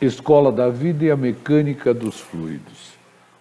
Escola da Vida e a Mecânica dos Fluidos.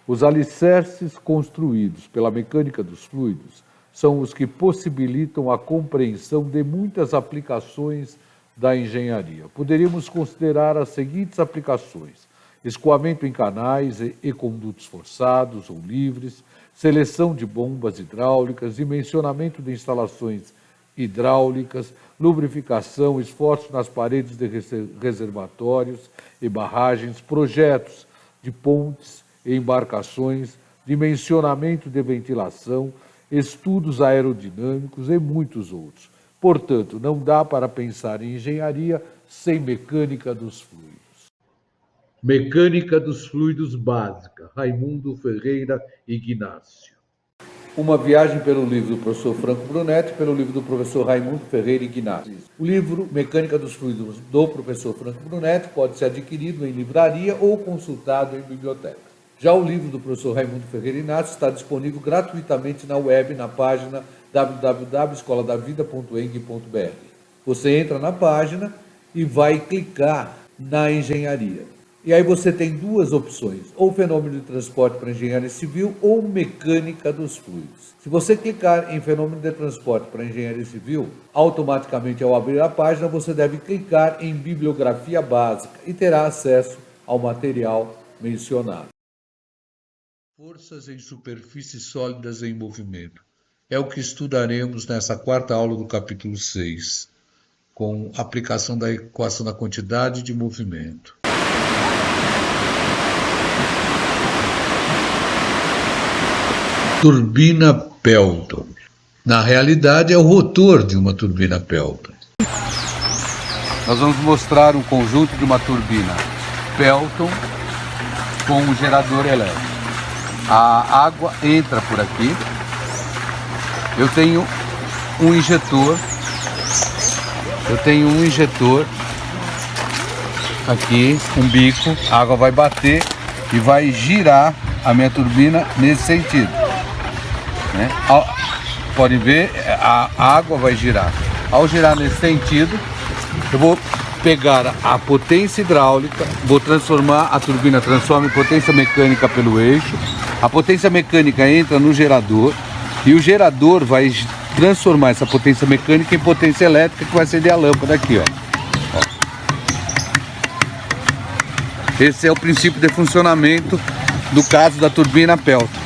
Os alicerces construídos pela mecânica dos fluidos são os que possibilitam a compreensão de muitas aplicações da engenharia. Poderíamos considerar as seguintes aplicações: escoamento em canais e condutos forçados ou livres, seleção de bombas hidráulicas, dimensionamento de instalações hidráulicas, lubrificação, esforço nas paredes de reservatórios e barragens, projetos de pontes e embarcações, dimensionamento de ventilação, estudos aerodinâmicos e muitos outros. Portanto, não dá para pensar em engenharia sem mecânica dos fluidos. Mecânica dos fluidos básica, Raimundo Ferreira Ignácio. Uma viagem pelo livro do professor Franco Brunetti e pelo livro do professor Raimundo Ferreira Ignácio. O livro Mecânica dos Fluidos do professor Franco Brunetti pode ser adquirido em livraria ou consultado em biblioteca. Já o livro do professor Raimundo Ferreira Ignácio está disponível gratuitamente na web, na página www.escoladavida.eng.br. Você entra na página e vai clicar na engenharia. E aí você tem duas opções, ou fenômeno de transporte para engenharia civil ou mecânica dos fluidos. Se você clicar em fenômeno de transporte para engenharia civil, automaticamente ao abrir a página você deve clicar em bibliografia básica e terá acesso ao material mencionado. Forças em superfícies sólidas em movimento. É o que estudaremos nessa quarta aula do capítulo 6, com aplicação da equação da quantidade de movimento. Turbina Pelton. Na realidade, é o rotor de uma turbina Pelton. Nós vamos mostrar um conjunto de uma turbina Pelton com um gerador elétrico. A água entra por aqui. Eu tenho um injetor. Aqui, um bico. A água vai bater e vai girar a minha turbina nesse sentido. Pode ver, a água vai girar. Ao girar nesse sentido, eu vou pegar a potência hidráulica, vou transformar, a turbina transforma em potência mecânica pelo eixo, a potência mecânica entra no gerador e o gerador vai transformar essa potência mecânica em potência elétrica, que vai acender a lâmpada aqui, ó. Esse é o princípio de funcionamento do caso da turbina Pelton.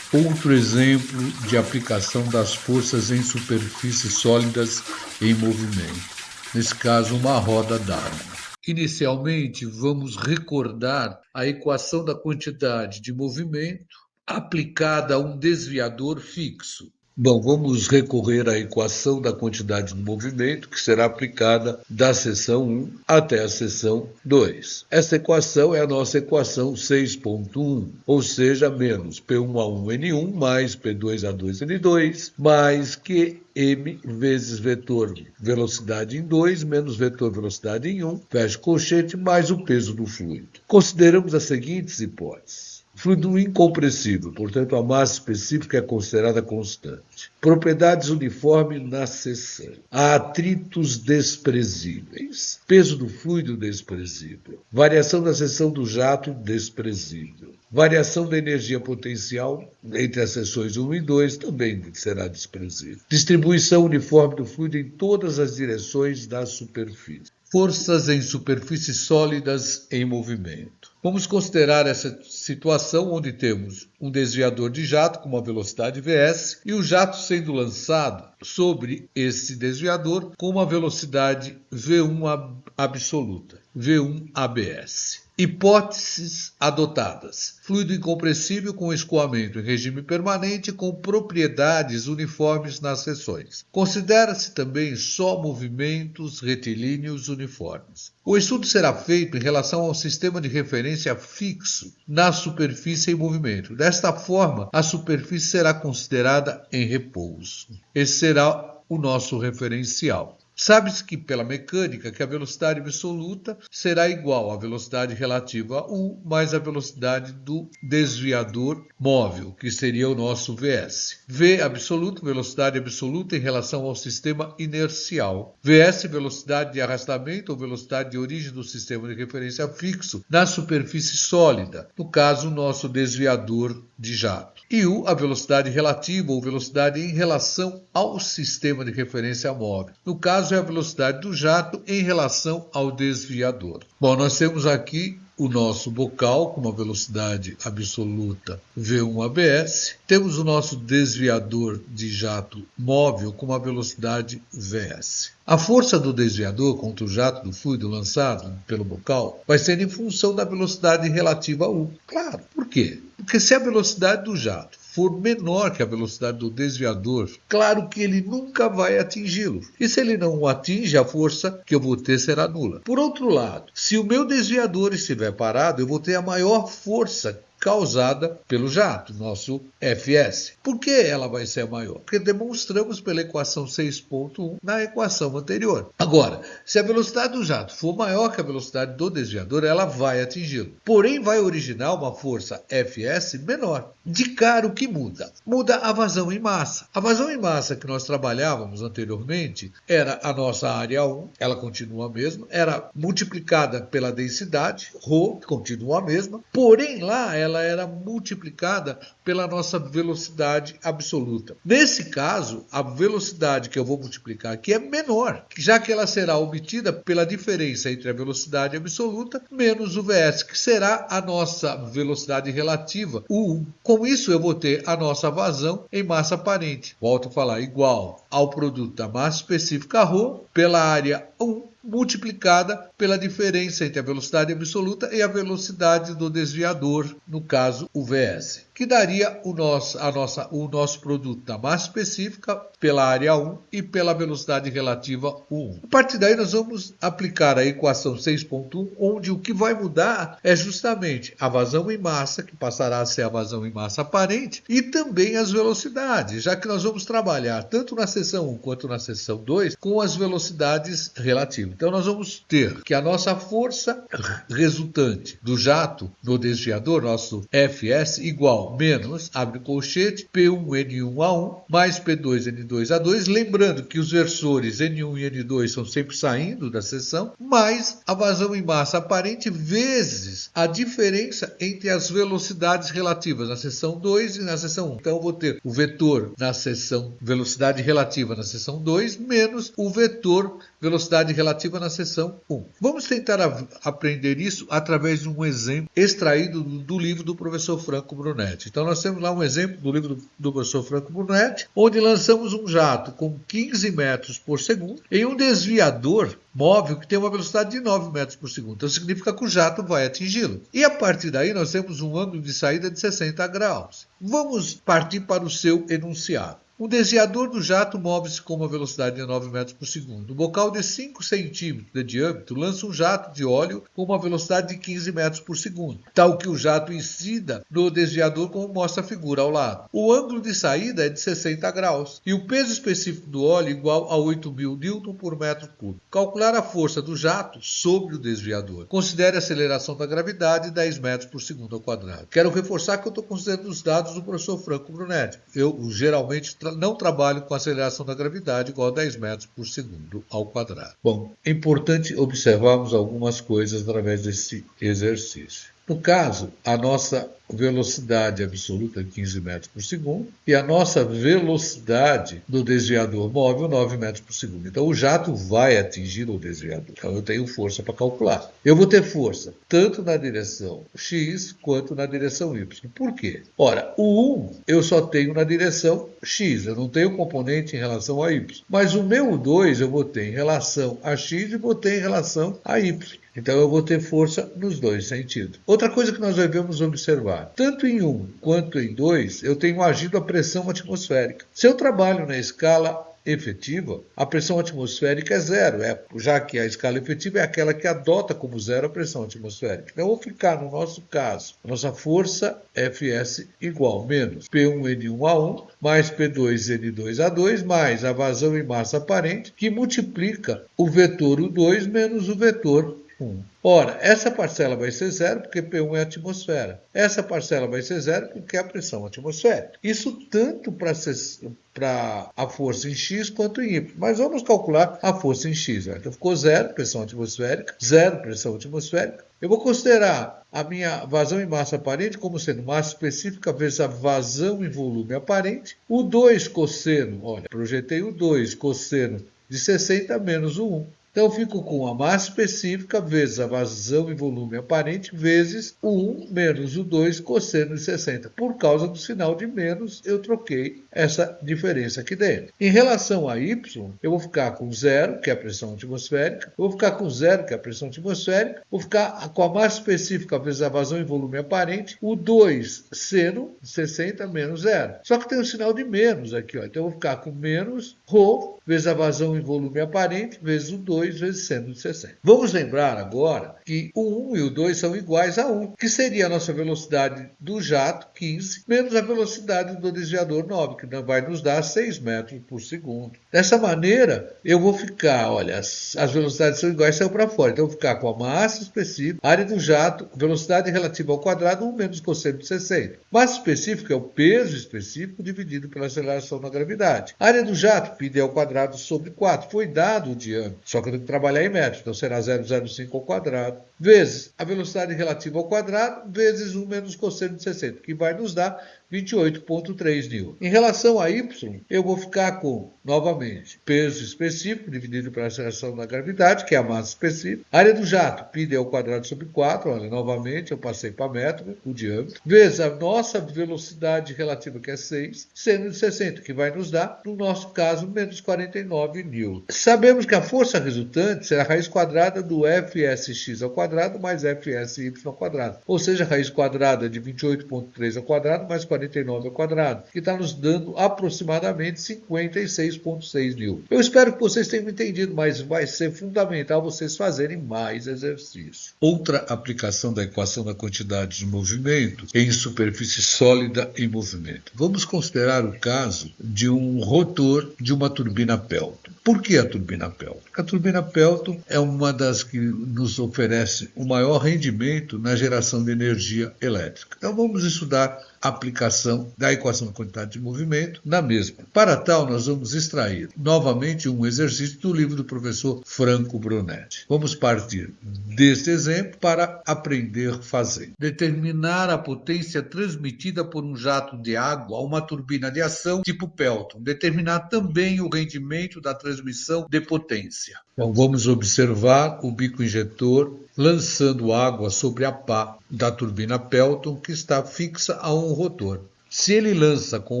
Outro exemplo de aplicação das forças em superfícies sólidas em movimento. Nesse caso, uma roda d'água. Inicialmente, vamos recordar a equação da quantidade de movimento aplicada a um desviador fixo. Bom, vamos recorrer à equação da quantidade de movimento, que será aplicada da seção 1 até a seção 2. Essa equação é a nossa equação 6.1, ou seja, menos P1A1N1 mais P2A2N2 mais QM vezes vetor velocidade em 2 menos vetor velocidade em 1, fecha colchete, mais o peso do fluido. Consideramos as seguintes hipóteses. Fluido incompressível, portanto a massa específica é considerada constante. Propriedades uniformes na seção. Atritos desprezíveis. Peso do fluido desprezível. Variação da seção do jato desprezível. Variação da energia potencial entre as seções 1 e 2 também será desprezível. Distribuição uniforme do fluido em todas as direções da superfície. Forças em superfícies sólidas em movimento. Vamos considerar essa situação onde temos um desviador de jato com uma velocidade Vs e o jato sendo lançado sobre esse desviador com uma velocidade V1 absoluta, V1 ABS. Hipóteses adotadas. Fluido incompressível com escoamento em regime permanente com propriedades uniformes nas seções. Considera-se também só movimentos retilíneos uniformes. O estudo será feito em relação ao sistema de referência fixo na superfície em movimento. Desta forma, a superfície será considerada em repouso. Esse será o nosso referencial. Sabe-se que pela mecânica que a velocidade absoluta será igual à velocidade relativa a U mais a velocidade do desviador móvel, que seria o nosso Vs. V absoluto, velocidade absoluta em relação ao sistema inercial. Vs, velocidade de arrastamento ou velocidade de origem do sistema de referência fixo na superfície sólida, no caso, o nosso desviador de jato. E U, a velocidade relativa ou velocidade em relação ao sistema de referência móvel. No caso, é a velocidade do jato em relação ao desviador. Bom, nós temos aqui o nosso bocal com uma velocidade absoluta V1 ABS. Temos o nosso desviador de jato móvel com uma velocidade Vs. A força do desviador contra o jato do fluido lançado pelo bocal vai ser em função da velocidade relativa a U. Claro, por quê? Porque se a velocidade do jato for menor que a velocidade do desviador, claro que ele nunca vai atingi-lo. E se ele não o atinge, a força que eu vou ter será nula. Por outro lado, se o meu desviador estiver parado, eu vou ter a maior força causada pelo jato, nosso Fs. Por que ela vai ser maior? Porque demonstramos pela equação 6.1 na equação anterior. Agora, se a velocidade do jato for maior que a velocidade do desviador, ela vai atingi-lo. Porém, vai originar uma força Fs menor. De cara, o que muda? Muda a vazão em massa. A vazão em massa que nós trabalhávamos anteriormente era a nossa área 1, ela continua a mesma, era multiplicada pela densidade, ρ, que continua a mesma, porém lá ela era multiplicada pela nossa velocidade absoluta. Nesse caso, a velocidade que eu vou multiplicar aqui é menor, já que ela será obtida pela diferença entre a velocidade absoluta menos o Vs, que será a nossa velocidade relativa, U1. Com isso, eu vou ter a nossa vazão em massa aparente. Volto a falar, igual ao produto da massa específica ρ pela área 1 multiplicada pela diferença entre a velocidade absoluta e a velocidade do desviador, no caso o Vs, que daria o nosso produto da massa específica pela área 1 e pela velocidade relativa U1. A partir daí nós vamos aplicar a equação 6.1, onde o que vai mudar é justamente a vazão em massa, que passará a ser a vazão em massa aparente, e também as velocidades, já que nós vamos trabalhar tanto na seção 1 quanto na seção 2 com as velocidades relativas. Então nós vamos ter que a nossa força resultante do jato no desviador, nosso Fs, igual menos, abre colchete, P1N1A1 mais P2N2A2, lembrando que os versores N1 e N2 são sempre saindo da seção, mais a vazão em massa aparente vezes a diferença entre as velocidades relativas na seção 2 e na seção 1. Então eu vou ter o vetor na seção velocidade relativa na seção 2 menos o vetor velocidade relativa na seção 1. Vamos tentar aprender isso através de um exemplo extraído do livro do professor Franco Brunetti. Então nós temos lá um exemplo do livro do professor Franco Brunetti, onde lançamos um jato com 15 metros por segundo em um desviador móvel que tem uma velocidade de 9 metros por segundo. Então significa que o jato vai atingi-lo. E a partir daí nós temos um ângulo de saída de 60 graus. Vamos partir para o seu enunciado. O desviador do jato move-se com uma velocidade de 9 metros por segundo. Um bocal de 5 centímetros de diâmetro lança um jato de óleo com uma velocidade de 15 metros por segundo, tal que o jato incida no desviador, como mostra a figura ao lado. O ângulo de saída é de 60 graus e o peso específico do óleo é igual a 8.000 Newton por metro cúbico. Calcular a força do jato sobre o desviador. Considere a aceleração da gravidade 10 metros por segundo ao quadrado. Quero reforçar que eu estou considerando os dados do professor Franco Brunetti. Eu geralmente não trabalho com aceleração da gravidade igual a 10 metros por segundo ao quadrado. Bom, é importante observarmos algumas coisas através desse exercício. No caso, a nossa velocidade absoluta é 15 metros por segundo e a nossa velocidade do desviador móvel 9 metros por segundo. Então o jato vai atingir o desviador. Então eu tenho força para calcular. Eu vou ter força tanto na direção x quanto na direção y. Por quê? Ora, o 1 eu só tenho na direção x, eu não tenho componente em relação a y. Mas o meu 2 eu vou ter em relação a x e vou ter em relação a y. Então eu vou ter força nos dois sentidos. Outra coisa que nós devemos observar, tanto em 1 quanto em 2, eu tenho agido a pressão atmosférica. Se eu trabalho na escala efetiva, a pressão atmosférica é zero, já que a escala efetiva é aquela que adota como zero a pressão atmosférica. Então, eu vou ficar, no nosso caso, a nossa força Fs igual menos P1N1A1 mais P2N2A2 mais a vazão em massa aparente, que multiplica o vetor U2 menos o vetor 1. Ora, essa parcela vai ser zero porque P1 é a atmosfera. Essa parcela vai ser zero porque é a pressão atmosférica. Isso tanto para a força em x quanto em y. Mas vamos calcular a força em x. Então ficou zero pressão atmosférica, zero pressão atmosférica. Eu vou considerar a minha vazão em massa aparente como sendo massa específica vezes a vazão em volume aparente. O 2 cosseno, olha, projetei o 2 cosseno de 60 menos o 1. Então, eu fico com a massa específica vezes a vazão em volume aparente vezes o 1 menos o 2 cosseno de 60. Por causa do sinal de menos, eu troquei essa diferença aqui dentro. Em relação a y, eu vou ficar com zero, que é a pressão atmosférica. Eu vou ficar com zero, que é a pressão atmosférica. Vou ficar com a massa específica vezes a vazão em volume aparente. O 2 seno de 60 menos zero. Só que tem um sinal de menos aqui. Ó. Então, eu vou ficar com menos ρ vezes a vazão em volume aparente vezes o 2 vezes seno de 60. Vamos lembrar agora que o 1 e o 2 são iguais a 1, que seria a nossa velocidade do jato, 15, menos a velocidade do desviador, 9, que vai nos dar 6 metros por segundo. Dessa maneira, eu vou ficar, olha, as velocidades são iguais, saiu para fora. Então, eu vou ficar com a massa específica, área do jato, velocidade relativa ao quadrado, 1 menos cosseno de 60. Massa específica é o peso específico dividido pela aceleração da gravidade. Área do jato, πd ao quadrado sobre 4. Foi dado o diâmetro, só que eu tenho que trabalhar em metros, então será 0,05 ao quadrado, vezes a velocidade relativa ao quadrado, vezes 1 menos cosseno de 60, que vai nos dar 28,3 N. Em relação a y, eu vou ficar com, novamente, peso específico dividido pela aceleração da gravidade, que é a massa específica. Área do jato, πd ao quadrado sobre 4, olha, novamente eu passei para metro, o diâmetro, vezes a nossa velocidade relativa, que é 6, seno de 60, que vai nos dar, no nosso caso, menos 49 N. Sabemos que a força resultante será a raiz quadrada do Fsx ao quadrado mais Fsy ao quadrado, ou seja, a raiz quadrada de 28,3 ao quadrado mais 49 ao quadrado, que está nos dando aproximadamente 56,6 N. Eu espero que vocês tenham entendido, mas vai ser fundamental vocês fazerem mais exercícios. Outra aplicação da equação da quantidade de movimento em superfície sólida em movimento. Vamos considerar o caso de um rotor de uma turbina Pelton. Por que a turbina Pelton? Porque a turbina Pelton é uma das que nos oferece o maior rendimento na geração de energia elétrica. Então vamos estudar a aplicação da equação da quantidade de movimento na mesma. Para tal, nós vamos extrair novamente um exercício do livro do professor Franco Brunetti. Vamos partir deste exemplo para aprender fazendo. Determinar a potência transmitida por um jato de água a uma turbina de ação tipo Pelton. Determinar também o rendimento da transmissão de potência. Então vamos observar o bico injetor lançando água sobre a pá da turbina Pelton que está fixa a um rotor. Se ele lança com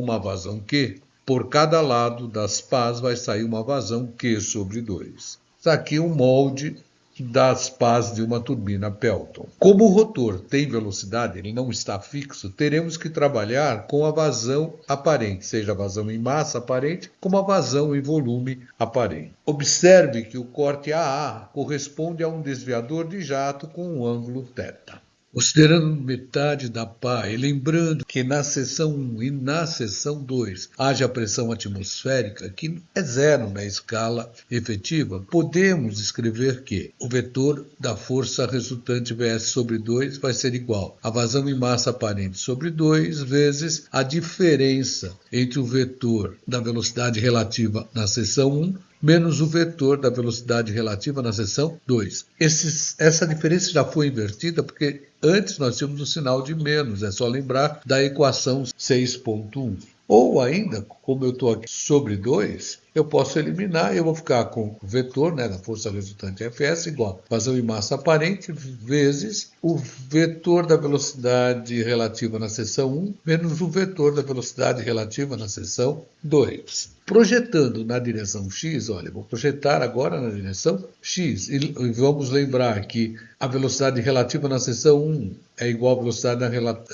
uma vazão Q, por cada lado das pás vai sair uma vazão Q sobre 2. Está aqui um molde das pás de uma turbina Pelton. Como o rotor tem velocidade, ele não está fixo, teremos que trabalhar com a vazão aparente, seja a vazão em massa aparente, como a vazão em volume aparente. Observe que o corte AA corresponde a um desviador de jato com um ângulo θ. Considerando metade da pá e lembrando que na seção 1 e na seção 2 haja pressão atmosférica, que é zero na escala efetiva, podemos escrever que o vetor da força resultante Vs sobre 2 vai ser igual a vazão em massa aparente sobre 2 vezes a diferença entre o vetor da velocidade relativa na seção 1 menos o vetor da velocidade relativa na seção 2. Essa diferença já foi invertida porque antes nós tínhamos o sinal de menos, é só lembrar da equação 6.1. Ou ainda, como eu estou aqui sobre 2, eu posso eliminar e eu vou ficar com o vetor da força resultante Fs igual a vazão em massa aparente vezes o vetor da velocidade relativa na seção 1 menos o vetor da velocidade relativa na seção 2. Projetando na direção x, olha, vou projetar agora na direção x e vamos lembrar que a velocidade relativa na seção 1 é igual à velocidade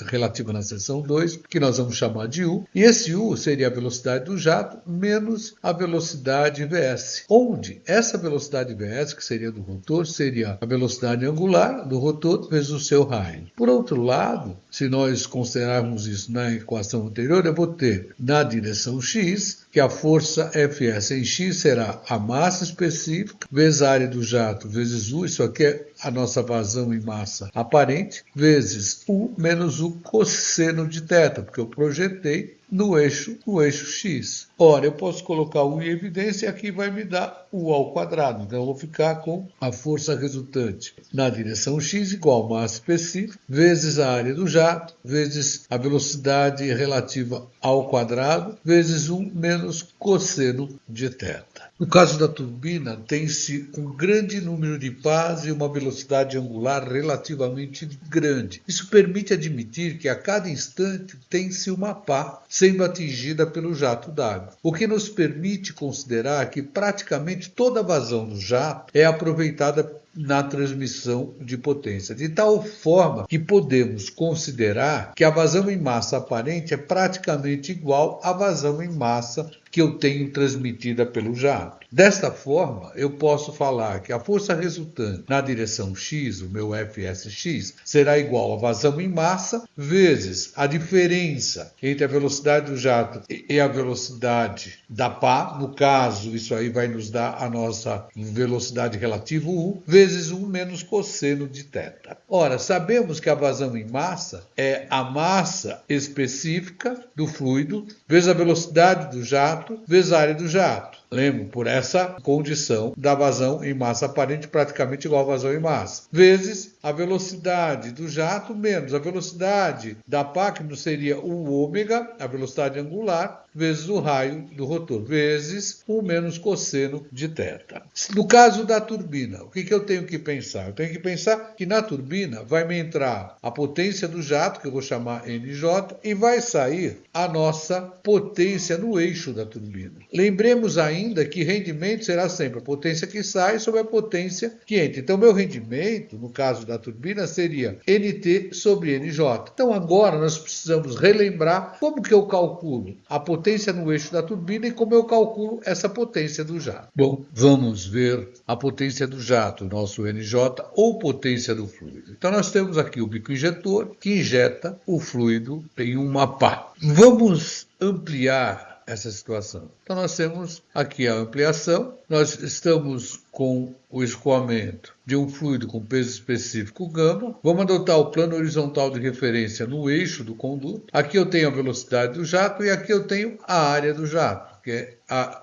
relativa na seção 2, que nós vamos chamar de u, e esse u seria a velocidade do jato menos a velocidade velocidade Vs, onde essa velocidade Vs, que seria do rotor, seria a velocidade angular do rotor vezes o seu raio. Por outro lado, se nós considerarmos isso na equação anterior, eu vou ter na direção x, que a força Fs em x será a massa específica vezes a área do jato vezes U, isso aqui é a nossa vazão em massa aparente, vezes U menos o cosseno de θ, porque eu projetei no eixo x. Ora, eu posso colocar U em evidência e aqui vai me dar U ao quadrado. Então, eu vou ficar com a força resultante na direção x igual a massa específica vezes a área do jato vezes a velocidade relativa ao quadrado vezes 1 menos cosseno de θ. No caso da turbina, tem-se um grande número de pás e uma velocidade angular relativamente grande. Isso permite admitir que a cada instante tem-se uma pá sendo atingida pelo jato d'água, o que nos permite considerar que praticamente toda a vazão do jato é aproveitada na transmissão de potência, de tal forma que podemos considerar que a vazão em massa aparente é praticamente igual à vazão em massa que eu tenho transmitida pelo jato. Desta forma, eu posso falar que a força resultante na direção x, o meu Fsx, será igual à vazão em massa vezes a diferença entre a velocidade do jato e a velocidade da pá. No caso, isso aí vai nos dar a nossa velocidade relativa U, vezes 1 menos cosseno de θ. Ora, sabemos que a vazão em massa é a massa específica do fluido vezes a velocidade do jato vezes a área do jato. Lembro, por essa condição da vazão em massa aparente praticamente igual à vazão em massa, vezes a velocidade do jato menos a velocidade da pá, que seria o ômega, a velocidade angular, vezes o raio do rotor, vezes o menos cosseno de θ. No caso da turbina, o que eu tenho que pensar? Eu tenho que pensar que na turbina vai me entrar a potência do jato, que eu vou chamar NJ, e vai sair a nossa potência no eixo da turbina. Lembremos ainda que rendimento será sempre a potência que sai sobre a potência que entra. Então, meu rendimento, no caso da turbina, seria NT sobre NJ. Então, agora nós precisamos relembrar como que eu calculo a potência no eixo da turbina e como eu calculo essa potência do jato. Bom, vamos ver a potência do jato, nosso NJ, ou potência do fluido. Então, nós temos aqui o bico injetor que injeta o fluido em uma pá. Vamos ampliar essa situação. Então, nós temos aqui a ampliação, nós estamos com o escoamento de um fluido com peso específico γ. Vamos adotar o plano horizontal de referência no eixo do conduto. Aqui eu tenho a velocidade do jato e aqui eu tenho a área do jato, que é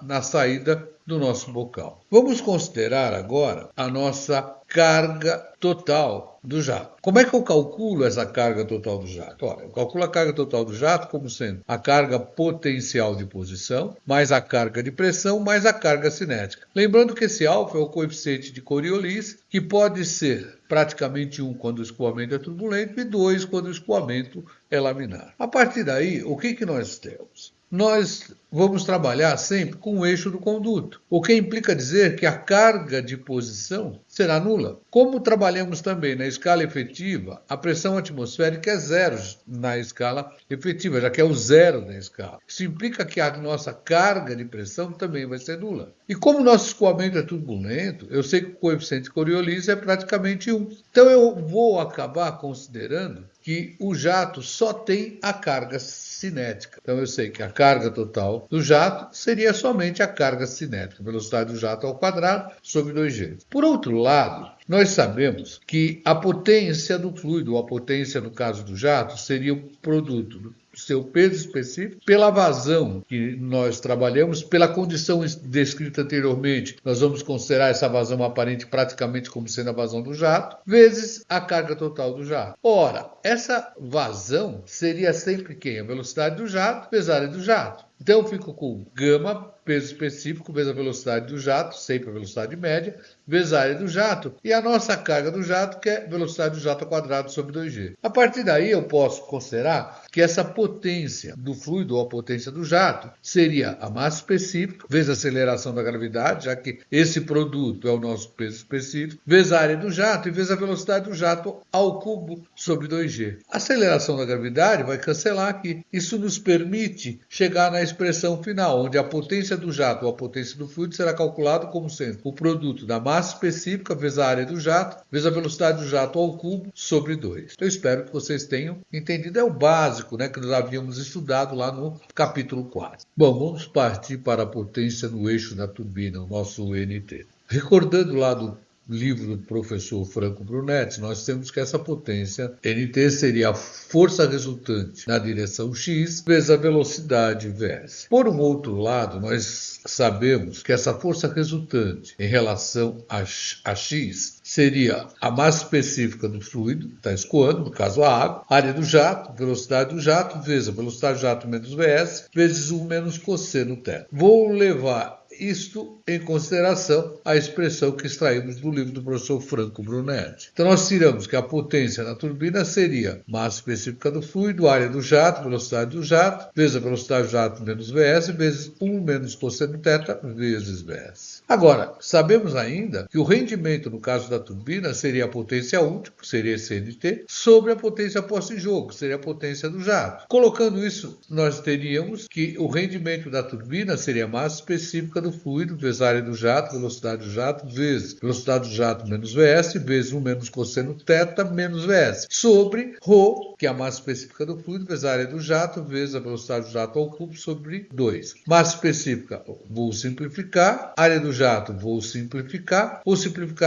na saída do nosso bocal. Vamos considerar agora a nossa carga total do jato. Como é que eu calculo essa carga total do jato? Olha, eu calculo a carga total do jato como sendo a carga potencial de posição, mais a carga de pressão, mais a carga cinética. Lembrando que esse alfa é o coeficiente de Coriolis, que pode ser praticamente 1 quando o escoamento é turbulento e 2 quando o escoamento é laminar. A partir daí, o que nós temos? Nós vamos trabalhar sempre com o eixo do conduto, o que implica dizer que a carga de posição será nula. Como trabalhamos também na escala efetiva, a pressão atmosférica é zero na escala efetiva, já que é o zero da escala. Isso implica que a nossa carga de pressão também vai ser nula. E como o nosso escoamento é turbulento, eu sei que o coeficiente de Coriolis é praticamente 1. Então eu vou acabar considerando que o jato só tem a carga cinética. Então eu sei que a carga total do jato seria somente a carga cinética, velocidade do jato ao quadrado sobre 2G. Por outro lado, nós sabemos que a potência do fluido, ou a potência no caso do jato, seria o produto do seu peso específico, pela vazão que nós trabalhamos, pela condição descrita anteriormente, nós vamos considerar essa vazão aparente praticamente como sendo a vazão do jato, vezes a carga total do jato. Ora, essa vazão seria sempre quem? A velocidade do jato vezes a área do jato. Então eu fico com γ, peso específico, vezes a velocidade do jato, sempre a velocidade média, vezes a área do jato, e a nossa carga do jato, que é a velocidade do jato ao quadrado sobre 2G. A partir daí eu posso considerar que essa potência do fluido, ou a potência do jato, seria a massa específica, vezes a aceleração da gravidade, já que esse produto é o nosso peso específico, vezes a área do jato e vezes a velocidade do jato ao cubo sobre 2G. A aceleração da gravidade vai cancelar aqui. Isso nos permite chegar na expressão final, onde a potência potência do jato ou a potência do fluido será calculado como sendo o produto da massa específica vezes a área do jato, vezes a velocidade do jato ao cubo, sobre 2. Então, eu espero que vocês tenham entendido. É o básico, né, que nós havíamos estudado lá no capítulo 4. Bom, vamos partir para a potência no eixo da turbina, o nosso NT. Recordando lá do livro do professor Franco Brunetti, nós temos que essa potência NT seria a força resultante na direção x vezes a velocidade vs. Por um outro lado, nós sabemos que essa força resultante em relação a x seria a massa específica do fluido, está escoando, no caso a água, área do jato, velocidade do jato, vezes a velocidade do jato menos vs, vezes 1 menos cosseno θ. Vou levar isto em consideração a expressão que extraímos do livro do professor Franco Brunetti. Então nós tiramos que a potência na turbina seria massa específica do fluido, área do jato, velocidade do jato, vezes a velocidade do jato menos Vs, vezes 1 menos cosseno θ, vezes Vs. Agora, sabemos ainda que o rendimento no caso da turbina seria a potência útil, que seria esse NT, sobre a potência posta em jogo, que seria a potência do jato. Colocando isso, nós teríamos que o rendimento da turbina seria a massa específica do fluido, vezes a área do jato, velocidade do jato, vezes velocidade do jato menos Vs, vezes 1 menos cosseno θ, menos Vs, sobre ρ, que é a massa específica do fluido, vezes a área do jato, vezes a velocidade do jato ao cubo, sobre 2. Massa específica, vou simplificar, área do jato, vou simplificar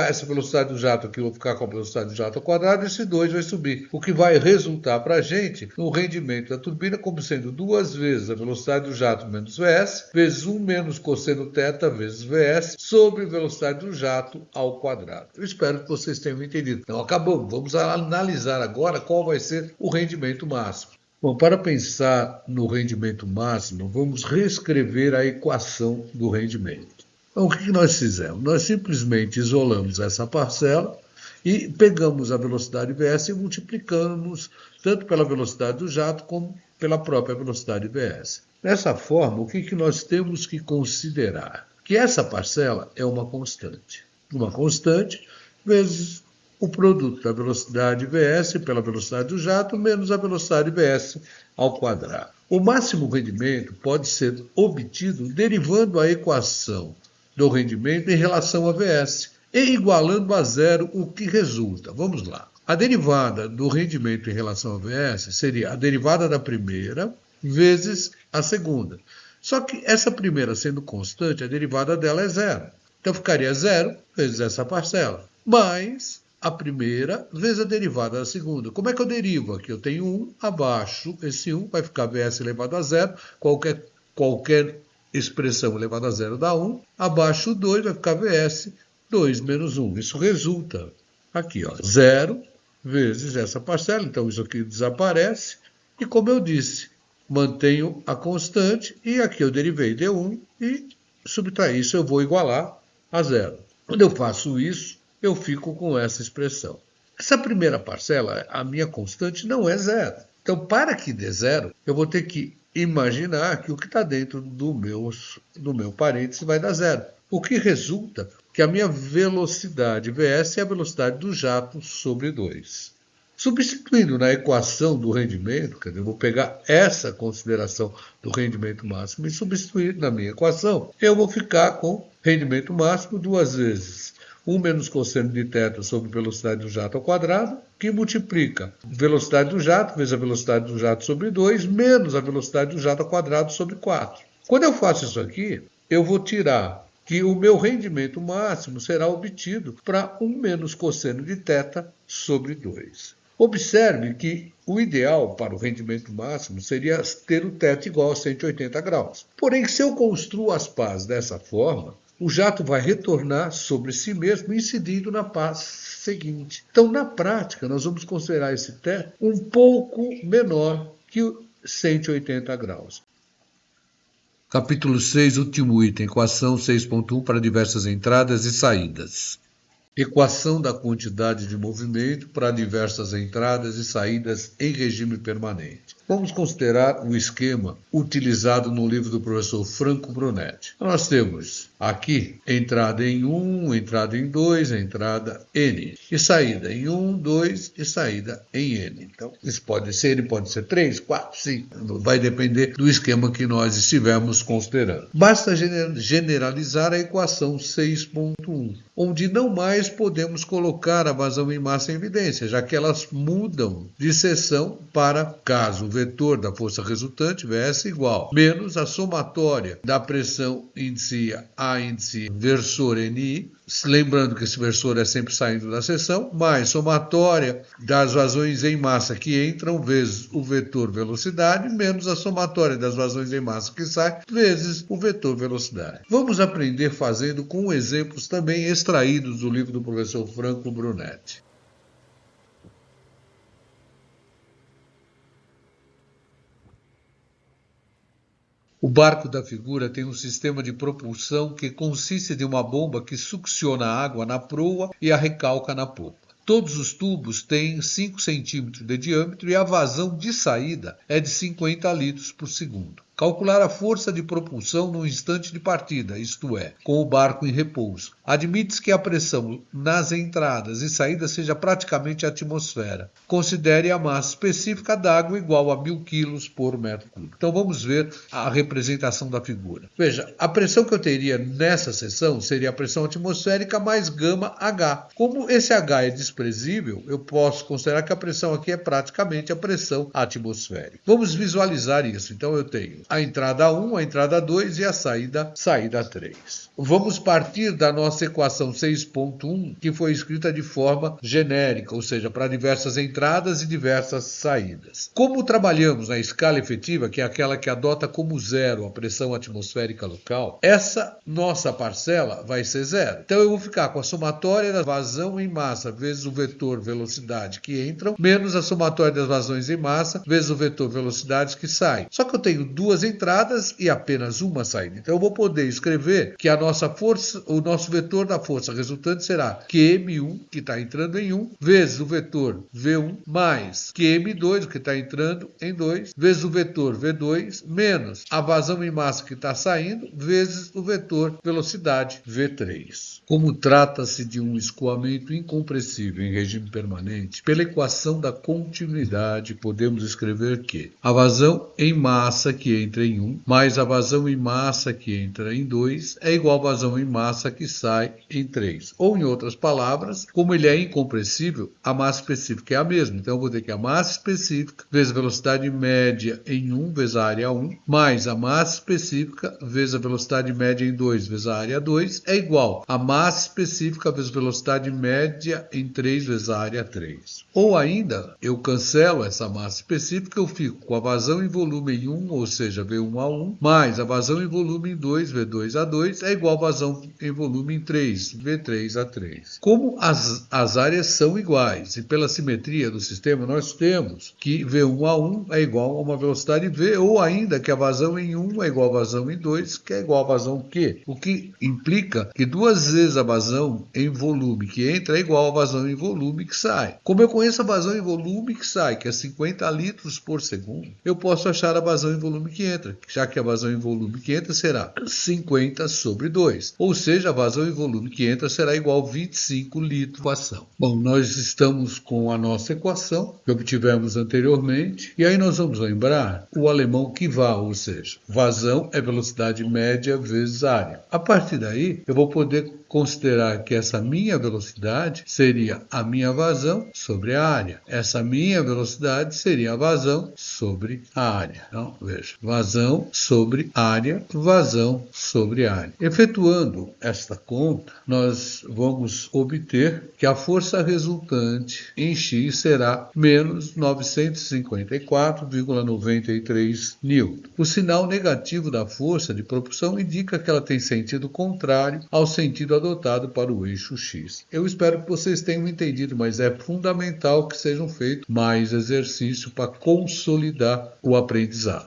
essa velocidade do jato aqui, vou ficar com a velocidade do jato ao quadrado, esse 2 vai subir, o que vai resultar para a gente no rendimento da turbina como sendo 2 vezes a velocidade do jato menos Vs, vezes 1 menos cosseno θ vezes Vs, sobre velocidade do jato ao quadrado. Eu espero que vocês tenham entendido. Então, acabamos. Vamos analisar agora qual vai ser o rendimento máximo. Bom, para pensar no rendimento máximo, vamos reescrever a equação do rendimento. Então, o que nós fizemos? Nós simplesmente isolamos essa parcela e pegamos a velocidade Vs e multiplicamos tanto pela velocidade do jato como pela própria velocidade Vs. Dessa forma, o que nós temos que considerar? Que essa parcela é uma constante. Uma constante vezes o produto da velocidade Vs pela velocidade do jato menos a velocidade Vs ao quadrado. O máximo rendimento pode ser obtido derivando a equação do rendimento em relação a Vs e igualando a zero, o que resulta. Vamos lá. A derivada do rendimento em relação a Vs seria a derivada da primeira vezes a segunda. Só que essa primeira sendo constante, a derivada dela é zero. Então ficaria zero vezes essa parcela, mais a primeira vezes a derivada da segunda. Como é que eu derivo? Aqui eu tenho 1 abaixo, esse 1 vai ficar Vs elevado a zero, qualquer expressão elevada a zero dá 1, abaixo 2 vai ficar Vs, 2 menos 1. Isso resulta aqui, ó, 0 vezes essa parcela, então isso aqui desaparece, e como eu disse, mantenho a constante, e aqui eu derivei d1, e subtrair isso eu vou igualar a zero. Quando eu faço isso, eu fico com essa expressão. Essa primeira parcela, a minha constante, não é zero. Então, para que dê zero, eu vou ter que imaginar que o que está dentro do meu parênteses vai dar zero. O que resulta que a minha velocidade Vs é a velocidade do jato sobre 2. Substituindo na equação do rendimento, quer dizer, eu vou pegar essa consideração do rendimento máximo e substituir na minha equação, eu vou ficar com rendimento máximo 2 vezes 1 menos cosseno de θ sobre velocidade do jato ao quadrado, que multiplica velocidade do jato vezes a velocidade do jato sobre 2, menos a velocidade do jato ao quadrado sobre 4. Quando eu faço isso aqui, eu vou tirar que o meu rendimento máximo será obtido para 1 menos cosseno de θ sobre 2. Observe que o ideal para o rendimento máximo seria ter o θ igual a 180 graus. Porém, se eu construo as pás dessa forma, o jato vai retornar sobre si mesmo, incidindo na pá seguinte. Então, na prática, nós vamos considerar esse θ um pouco menor que o 180 graus. Capítulo 6, último item, equação 6.1 para diversas entradas e saídas. Equação da quantidade de movimento para diversas entradas e saídas em regime permanente. Vamos considerar o esquema utilizado no livro do professor Franco Brunetti. Nós temos aqui entrada em 1, entrada em 2, entrada N. E saída em 1, 2 e saída em N. Então, isso pode ser 3, 4, 5. Vai depender do esquema que nós estivermos considerando. Basta generalizar a equação 6.1, onde não mais podemos colocar a vazão em massa em evidência, já que elas mudam de seção para, caso o vetor da força resultante, Vs igual, menos a somatória da pressão índice A índice versor NI, lembrando que esse versor é sempre saindo da seção, mais somatória das vazões em massa que entram, vezes o vetor velocidade, menos a somatória das vazões em massa que saem, vezes o vetor velocidade. Vamos aprender fazendo com exemplos também extraídos do livro do professor Franco Brunetti. O barco da figura tem um sistema de propulsão que consiste de uma bomba que succiona a água na proa e a recalca na popa. Todos os tubos têm 5 centímetros de diâmetro e a vazão de saída é de 50 litros por segundo. Calcular a força de propulsão no instante de partida, isto é, com o barco em repouso. Admite-se que a pressão nas entradas e saídas seja praticamente a atmosfera. Considere a massa específica d'água igual a 1000 kg por metro cúbico. Então vamos ver a representação da figura. Veja, a pressão que eu teria nessa seção seria a pressão atmosférica mais γH. Como esse H é desprezível, eu posso considerar que a pressão aqui é praticamente a pressão atmosférica. Vamos visualizar isso. Então eu tenho a entrada 1, a entrada 2 e a saída 3. Vamos partir da nossa equação 6.1, que foi escrita de forma genérica, ou seja, para diversas entradas e diversas saídas. Como trabalhamos na escala efetiva, que é aquela que adota como zero a pressão atmosférica local, essa nossa parcela vai ser zero. Então eu vou ficar com a somatória da vazão em massa vezes o vetor velocidade que entram, menos a somatória das vazões em massa vezes o vetor velocidade que sai. Só que eu tenho duas entradas e apenas uma saída. Então eu vou poder escrever que a nossa força, o nosso vetor da força resultante será QM1, que está entrando em 1, vezes o vetor V1, mais QM2, que está entrando em 2, vezes o vetor V2, menos a vazão em massa que está saindo, vezes o vetor velocidade V3. Como trata-se de um escoamento incompressível em regime permanente, pela equação da continuidade, podemos escrever que a vazão em massa que entra em 1, mais a vazão em massa que entra em 2, é igual à vazão em massa que sai em 3. Ou, em outras palavras, como ele é incompressível, a massa específica é a mesma. Então, eu vou ter que a massa específica vezes a velocidade média em 1 vezes a área 1, mais a massa específica vezes a velocidade média em 2 vezes a área 2, é igual a massa específica vezes a velocidade média em 3 vezes a área 3. Ou ainda, eu cancelo essa massa específica, eu fico com a vazão em volume em 1, ou seja, V1A1, mais a vazão em volume em 2, V2A2, é igual a vazão em volume em 3, V3A3. Como as áreas são iguais e pela simetria do sistema, nós temos que V1A1 é igual a uma velocidade V, ou ainda que a vazão em 1 é igual a vazão em 2, que é igual a vazão Q, o que implica que duas vezes a vazão em volume que entra é igual a vazão em volume que sai. Como eu conheço a vazão em volume que sai, que é 50 litros por segundo, eu posso achar a vazão em volume que entra, já que a vazão em volume que entra será 50 sobre 2, ou seja, a vazão em volume que entra será igual a 25 litros por equação. Bom, nós estamos com a nossa equação que obtivemos anteriormente, e aí nós vamos lembrar o alemão que vá, ou seja, vazão é velocidade média vezes área. A partir daí, eu vou poder considerar que essa minha velocidade seria a minha vazão sobre a área. Essa minha velocidade seria a vazão sobre a área. Então, veja, vazão sobre área, vazão sobre área. Efetuando esta conta, nós vamos obter que a força resultante em X será menos 954,93 N. O sinal negativo da força de propulsão indica que ela tem sentido contrário ao sentido adotado para o eixo X. Eu espero que vocês tenham entendido, mas é fundamental que sejam feitos mais exercícios para consolidar o aprendizado.